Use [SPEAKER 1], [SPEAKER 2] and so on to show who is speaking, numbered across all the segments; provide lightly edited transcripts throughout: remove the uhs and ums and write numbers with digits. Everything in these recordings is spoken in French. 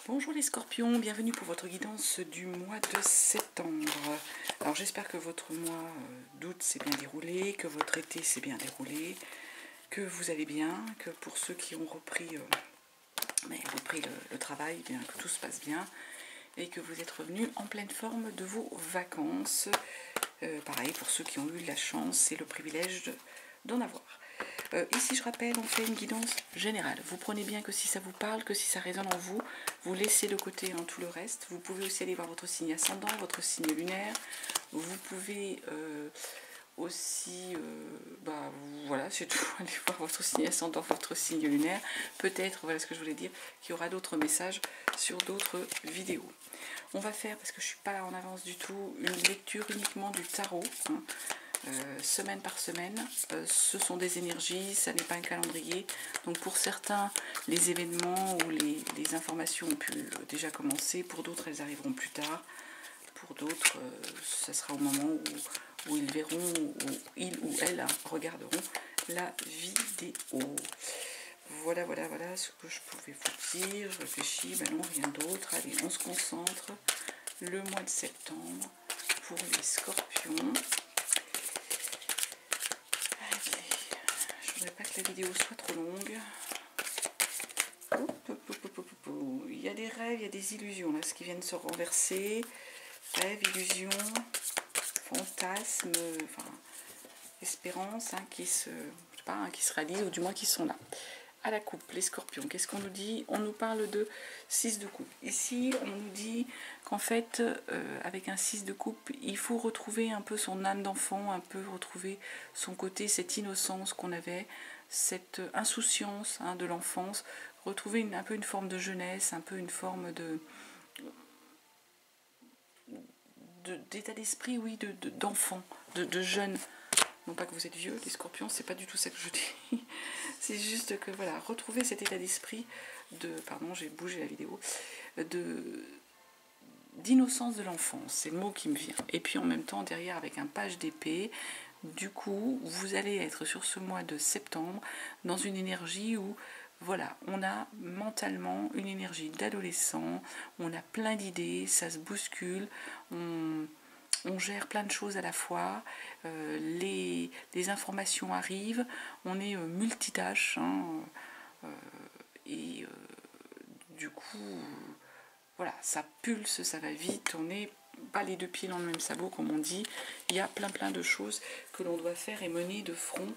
[SPEAKER 1] Bonjour les scorpions, bienvenue pour votre guidance du mois de septembre. Alors j'espère que votre mois d'août s'est bien déroulé, que votre été s'est bien déroulé, que vous allez bien, que pour ceux qui ont repris le travail, bien, que tout se passe bien et que vous êtes revenus en pleine forme de vos vacances. Pareil pour ceux qui ont eu la chance et le privilège d'en avoir. Ici je rappelle, on fait une guidance générale. Vous prenez bien que si ça vous parle, que si ça résonne en vous, vous laissez de côté tout le reste. Vous pouvez aussi aller voir votre signe ascendant, votre signe lunaire. Vous pouvez aussi, voilà, c'est tout, aller voir votre signe ascendant, votre signe lunaire. Peut-être, voilà ce que je voulais dire, qu'il y aura d'autres messages sur d'autres vidéos. On va faire, parce que je ne suis pas en avance du tout, une lecture uniquement du tarot, semaine par semaine. Ce sont des énergies, ça n'est pas un calendrier. Donc pour certains, les événements ou les informations ont pu déjà commencer. Pour d'autres, elles arriveront plus tard. Pour d'autres, ça sera au moment où ils verront, où ils ou elles regarderont la vidéo. Voilà ce que je pouvais vous dire. Je réfléchis, ben non, rien d'autre. Allez, on se concentre. Le mois de septembre pour les scorpions. Je ne voudrais pas que la vidéo soit trop longue. Il y a des rêves, il y a des illusions là, ce qui viennent se renverser. Rêves, illusions, fantasmes, enfin, espérances qui se réalisent ou du moins qui sont là. À la coupe, les scorpions, qu'est-ce qu'on nous dit? On nous parle de 6 de coupe. Ici, on nous dit qu'en fait, avec un 6 de coupe, il faut retrouver un peu son âme d'enfant, un peu retrouver son côté, cette innocence qu'on avait, cette insouciance de l'enfance, retrouver un peu une forme de jeunesse, un peu une forme d'état d'esprit, oui, d'enfant, de jeune. Non pas que vous êtes vieux, les scorpions, c'est pas du tout ça que je dis. C'est juste que, voilà, retrouver cet état d'esprit pardon, j'ai bougé la vidéo, d'innocence de l'enfance, c'est le mot qui me vient. Et puis en même temps, derrière, avec un page d'épée, du coup, vous allez être sur ce mois de septembre dans une énergie où, voilà, on a mentalement une énergie d'adolescent, on a plein d'idées, ça se bouscule, on gère plein de choses à la fois, les informations arrivent, on est multitâche, du coup, voilà, ça pulse, ça va vite, on n'est pas les deux pieds dans le même sabot, comme on dit. Il y a plein de choses que l'on doit faire et mener de front.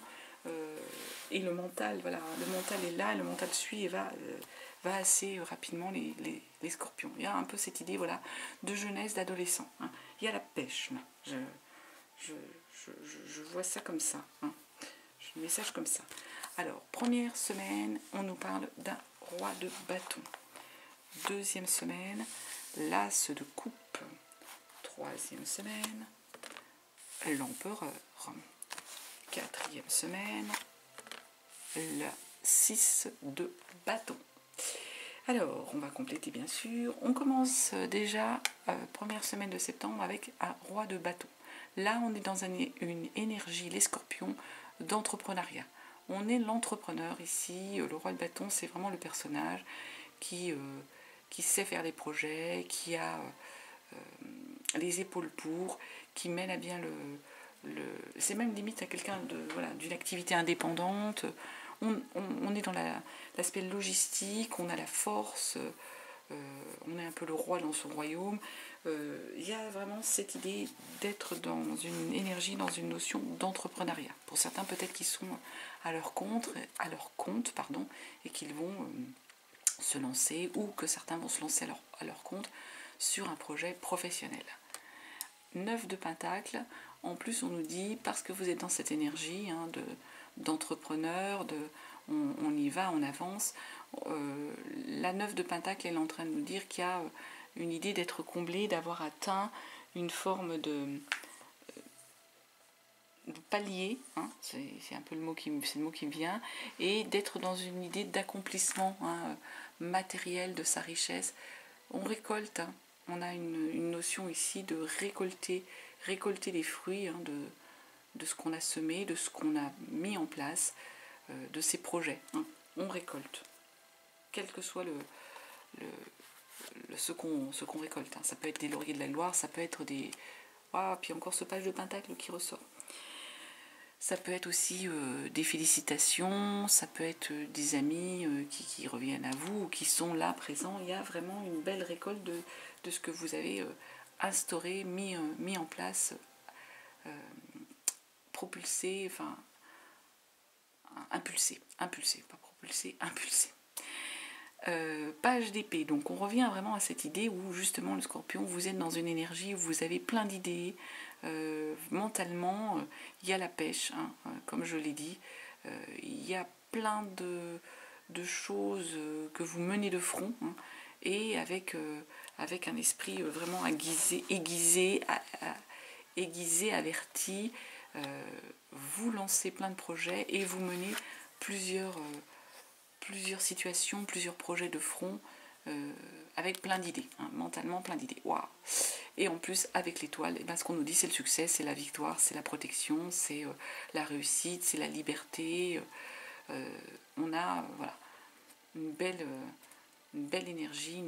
[SPEAKER 1] Et le mental, voilà, le mental est là, le mental suit et va assez rapidement les scorpions. Il y a un peu cette idée, voilà, de jeunesse, d'adolescent. Il y a la pêche, je vois ça comme ça. Je message comme ça. Alors, première semaine, on nous parle d'un roi de bâton. Deuxième semaine, l'as de coupe. Troisième semaine, l'empereur. Quatrième semaine, le 6 de bâton. Alors, on va compléter bien sûr. On commence déjà, première semaine de septembre, avec un roi de bâton. Là, on est dans une énergie, les scorpions, d'entrepreneuriat. On est l'entrepreneur ici. Le roi de bâton, c'est vraiment le personnage qui sait faire des projets, qui a les épaules pour, qui mène à bien c'est même limite à quelqu'un d'une activité indépendante. On est dans l'aspect logistique, on a la force, on est un peu le roi dans son royaume. Il y a vraiment cette idée d'être dans une énergie, dans une notion d'entrepreneuriat. Pour certains, peut-être qu'ils sont à leur compte, et qu'ils vont se lancer, ou que certains vont se lancer à leur compte sur un projet professionnel. 9 de Pentacle, en plus on nous dit, parce que vous êtes dans cette énergie d'entrepreneur, on y va, on avance, la 9 de Pentacle, elle est en train de nous dire qu'il y a une idée d'être comblé, d'avoir atteint une forme de palier, c'est un peu le mot qui me vient, et d'être dans une idée d'accomplissement matériel de sa richesse. On récolte, on a une notion ici de récolter les fruits de ce qu'on a semé, de ce qu'on a mis en place, de ses projets. On récolte, quel que soit ce qu'on récolte. Ça peut être des lauriers de la gloire, ça peut être des... Ah, puis encore ce page de pentacle qui ressort. Ça peut être aussi des félicitations, ça peut être des amis qui reviennent à vous, ou qui sont là, présents. Il y a vraiment une belle récolte de ce que vous avez instauré, mis en place, propulsé, enfin, impulsé, pas propulsé, impulsé. Page d'épée, donc on revient vraiment à cette idée où justement le Scorpion, vous êtes dans une énergie où vous avez plein d'idées, mentalement il y a la pêche, hein, comme je l'ai dit, il y a plein de choses que vous menez de front, hein, et avec un esprit vraiment aiguisé, averti, vous lancez plein de projets et vous menez plusieurs situations, plusieurs projets de front, avec plein d'idées, hein, mentalement plein d'idées. Waouh! Et en plus, avec l'étoile, eh ben, ce qu'on nous dit, c'est le succès, c'est la victoire, c'est la protection, c'est la réussite, c'est la liberté. On a voilà, une belle énergie,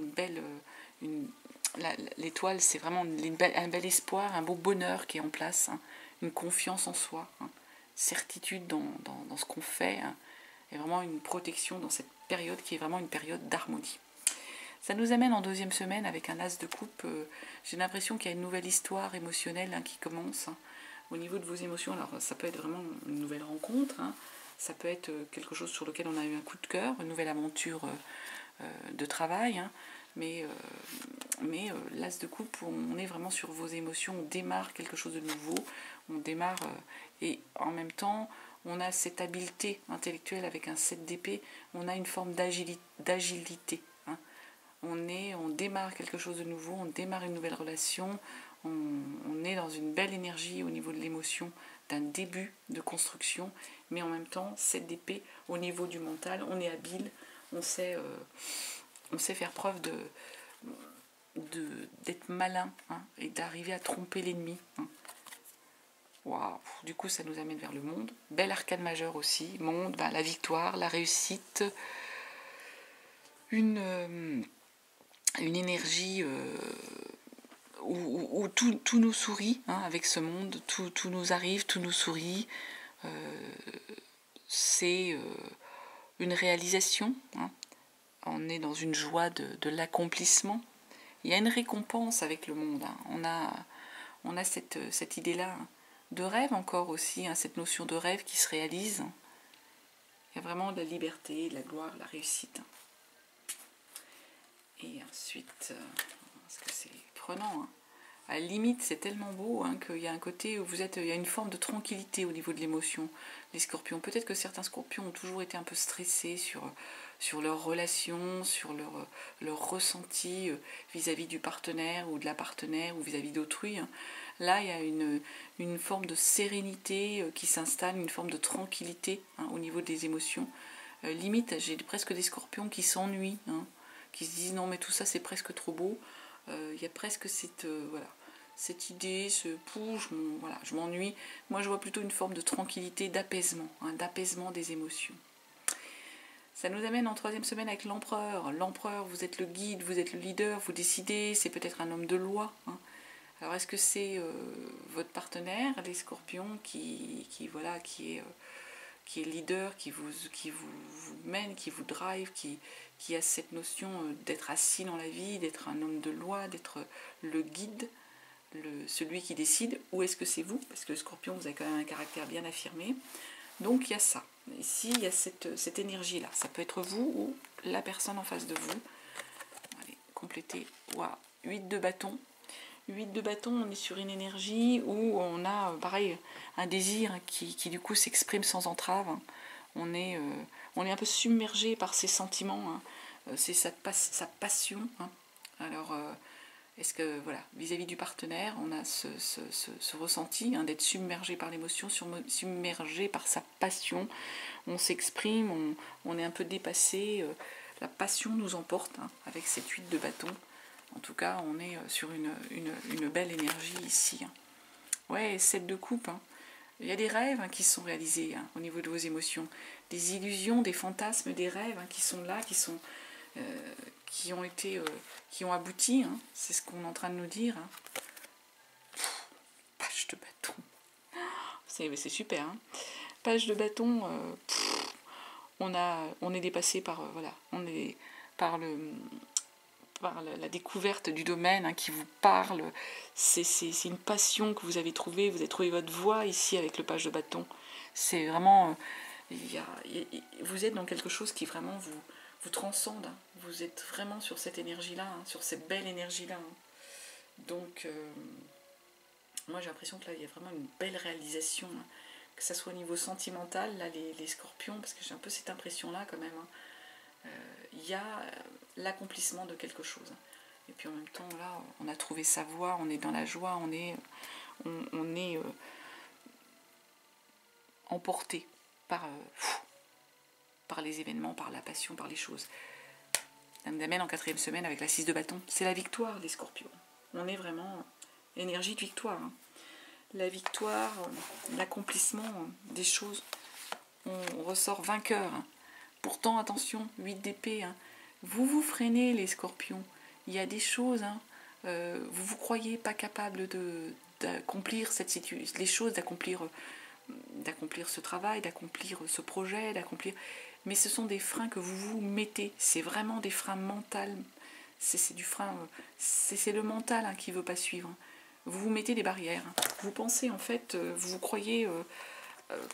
[SPEAKER 1] l'étoile, c'est vraiment un bel espoir, un beau bonheur qui est en place, hein, une confiance en soi, hein, certitude dans ce qu'on fait, hein, et vraiment une protection dans cette période qui est vraiment une période d'harmonie. Ça nous amène en deuxième semaine avec un as de coupe. J'ai l'impression qu'il y a une nouvelle histoire émotionnelle, hein, qui commence, hein, au niveau de vos émotions. Alors ça peut être vraiment une nouvelle rencontre, hein, ça peut être quelque chose sur lequel on a eu un coup de cœur, une nouvelle aventure de travail, hein, mais l'as de coupe, on est vraiment sur vos émotions, on démarre quelque chose de nouveau, on démarre et en même temps on a cette habileté intellectuelle avec un 7 d'épée, on a une forme d'agilité, hein. On démarre quelque chose de nouveau, on démarre une nouvelle relation, on est dans une belle énergie au niveau de l'émotion, d'un début de construction, mais en même temps 7 d'épée au niveau du mental, on est habile, on sait faire preuve d'être malin, hein, et d'arriver à tromper l'ennemi, hein. Waouh, du coup ça nous amène vers le monde. Bel arcane majeur aussi, monde, ben, la victoire, la réussite, une énergie où tout nous sourit, hein, avec ce monde, tout nous arrive, tout nous sourit. C'est une réalisation, hein. On est dans une joie de l'accomplissement. Il y a une récompense avec le monde, hein. On a cette idée-là, hein, de rêve encore aussi, hein, cette notion de rêve qui se réalise. Il y a vraiment de la liberté, de la gloire, de la réussite. Et ensuite, parce que c'est prenant, hein. À la limite, c'est tellement beau, hein, qu'il y a un côté où il y a une forme de tranquillité au niveau de l'émotion. Les scorpions, peut-être que certains scorpions ont toujours été un peu stressés sur leurs relations, sur leur ressenti vis-à-vis du partenaire ou de la partenaire ou vis-à-vis d'autrui, hein. Là, il y a une forme de sérénité qui s'installe, une forme de tranquillité, hein, au niveau des émotions. Limite, j'ai presque des scorpions qui s'ennuient, hein, qui se disent non mais tout ça c'est presque trop beau. Il y a presque cette idée, ce pouls, je m'ennuie. Moi je vois plutôt une forme de tranquillité, d'apaisement, hein, d'apaisement des émotions. Ça nous amène en troisième semaine avec l'empereur. L'empereur, vous êtes le guide, vous êtes le leader, vous décidez, c'est peut-être un homme de loi, hein. Alors est-ce que c'est votre partenaire, les scorpions, qui est leader, qui vous mène, qui vous drive, qui a cette notion d'être assis dans la vie, d'être un homme de loi, d'être le guide, celui qui décide, ou est-ce que c'est vous? Parce que le scorpion, vous avez quand même un caractère bien affirmé. Donc il y a ça. Ici, il y a cette énergie-là. Ça peut être vous ou la personne en face de vous. Allez, compléter. Waouh, 8 de bâton. 8 de bâton, on est sur une énergie où on a, pareil, un désir qui du coup s'exprime sans entrave. On est un peu submergé par ses sentiments, hein. C'est sa passion, hein. Alors, est-ce que, voilà, vis-à-vis du partenaire, on a ce ressenti, hein, d'être submergé par l'émotion, submergé par sa passion. On s'exprime, on est un peu dépassé. La passion nous emporte, hein, avec cette 8 de bâton. En tout cas, on est sur une belle énergie ici, hein. Ouais, 7 de coupe, hein. Il y a des rêves, hein, qui sont réalisés, hein, au niveau de vos émotions. Des illusions, des fantasmes, des rêves, hein, qui sont là, qui ont abouti, hein, c'est ce qu'on est en train de nous dire. Hein. Page de bâton. C'est super. Hein. Page de bâton, on est dépassé par, voilà, on est par la découverte du domaine hein, qui vous parle. C'est une passion que vous avez trouvée. Vous avez trouvé votre voie ici avec le page de bâton. C'est vraiment... vous êtes dans quelque chose qui vraiment vous transcende. Hein. Vous êtes vraiment sur cette énergie-là, hein, sur cette belle énergie-là. Hein. Donc, moi j'ai l'impression que là, il y a vraiment une belle réalisation. Hein. Que ça soit au niveau sentimental, là, les scorpions, parce que j'ai un peu cette impression-là quand même. Hein. Il y a l'accomplissement de quelque chose. Et puis en même temps, là, on a trouvé sa voie, on est dans la joie, on est emporté par les événements, par la passion, par les choses. Ça nous amène en 4e semaine avec la 6 de bâton. C'est la victoire, les scorpions. On est vraiment énergie de victoire. Hein. La victoire, l'accomplissement des choses. On ressort vainqueur. Hein. Pourtant, attention, 8 d'épée. Hein. Vous freinez, les scorpions. Il y a des choses, hein, vous croyez pas capable d'accomplir les choses, d'accomplir ce travail, d'accomplir ce projet, mais ce sont des freins que vous vous mettez. C'est vraiment des freins mentaux. C'est du frein, c'est le mental hein, qui veut pas suivre. Vous vous mettez des barrières. Hein. Vous pensez en fait, vous vous croyez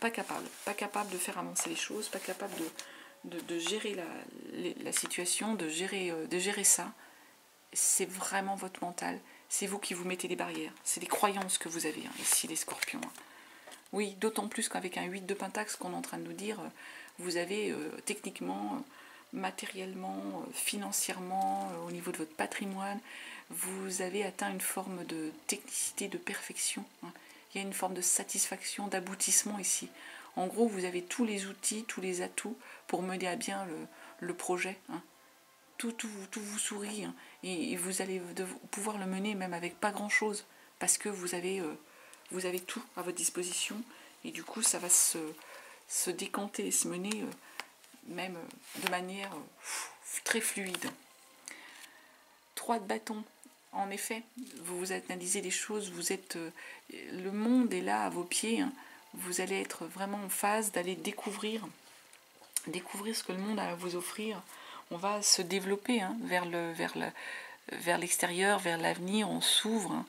[SPEAKER 1] pas capable de faire avancer les choses, pas capable de gérer la situation, de gérer ça. C'est vraiment votre mental. C'est vous qui vous mettez des barrières. C'est des croyances que vous avez, hein, ici, les scorpions. Hein. Oui, d'autant plus qu'avec un 8 de pentacle, ce qu'on est en train de nous dire, vous avez techniquement, matériellement, financièrement, au niveau de votre patrimoine, vous avez atteint une forme de technicité, de perfection. Hein. Il y a une forme de satisfaction, d'aboutissement ici. En gros, vous avez tous les outils, tous les atouts pour mener à bien le projet. Hein. Tout vous sourit hein, et vous allez pouvoir le mener même avec pas grand chose parce que vous avez tout à votre disposition et du coup ça va se décanter et se mener même de manière très fluide. 3 de bâton, en effet, vous analysez les choses, le monde est là à vos pieds, hein, vous allez être vraiment en phase d'aller découvrir ce que le monde a à vous offrir. On va se développer hein, vers l'extérieur, vers l'avenir, on s'ouvre, hein,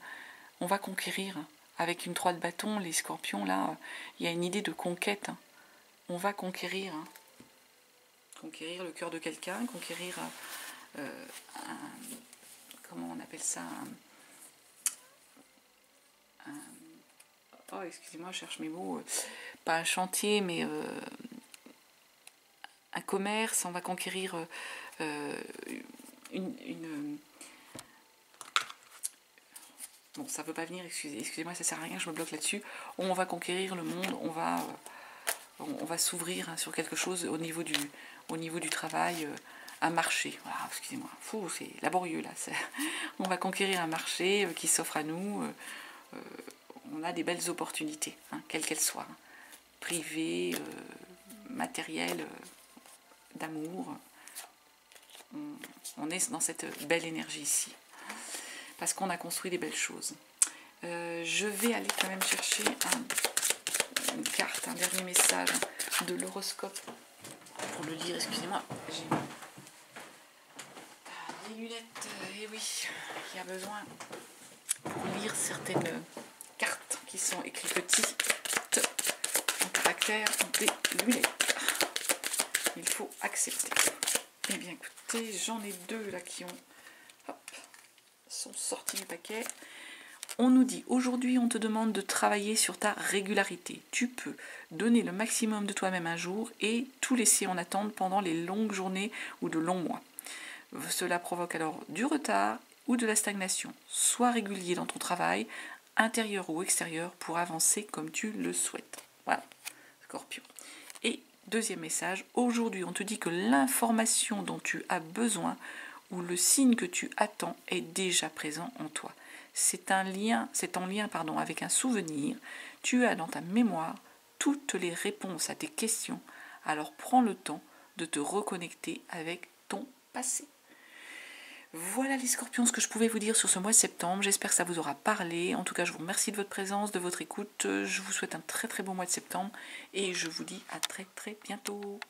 [SPEAKER 1] on va conquérir. Avec une 3 de bâton, les scorpions, là, il y a une idée de conquête. Hein. On va conquérir. Hein. Conquérir le cœur de quelqu'un, conquérir comment on appelle ça oh, excusez-moi, je cherche mes mots. Pas un chantier, mais un commerce, on va conquérir bon, ça ne peut pas venir, excusez-moi, ça ne sert à rien, je me bloque là-dessus. On va conquérir le monde, on va s'ouvrir hein, sur quelque chose au niveau du travail, un marché. Voilà, excusez-moi, c'est laborieux là. On va conquérir un marché qui s'offre à nous. On a des belles opportunités, hein, quelles qu'elles soient, hein, privées, matérielles, d'amour. On est dans cette belle énergie ici, parce qu'on a construit des belles choses. Je vais aller quand même chercher une carte, un dernier message de l'horoscope pour le lire. Excusez-moi, j'ai des lunettes. Et oui, il y a besoin pour lire certaines cartes qui sont écrites petites en caractère des lunettes. Il faut accepter. Eh bien écoutez, j'en ai 2 là qui sont sortis du paquet. On nous dit, aujourd'hui on te demande de travailler sur ta régularité. Tu peux donner le maximum de toi-même un jour et tout laisser en attente pendant les longues journées ou de longs mois. Cela provoque alors du retard ou de la stagnation. Sois régulier dans ton travail, intérieur ou extérieur, pour avancer comme tu le souhaites. Voilà, Scorpion. Et deuxième message, aujourd'hui on te dit que l'information dont tu as besoin ou le signe que tu attends est déjà présent en toi. C'est en lien avec un souvenir. Tu as dans ta mémoire toutes les réponses à tes questions. Alors prends le temps de te reconnecter avec ton passer. Voilà les scorpions, ce que je pouvais vous dire sur ce mois de septembre. J'espère que ça vous aura parlé. En tout cas, je vous remercie de votre présence, de votre écoute. Je vous souhaite un très très bon mois de septembre et je vous dis à très très bientôt.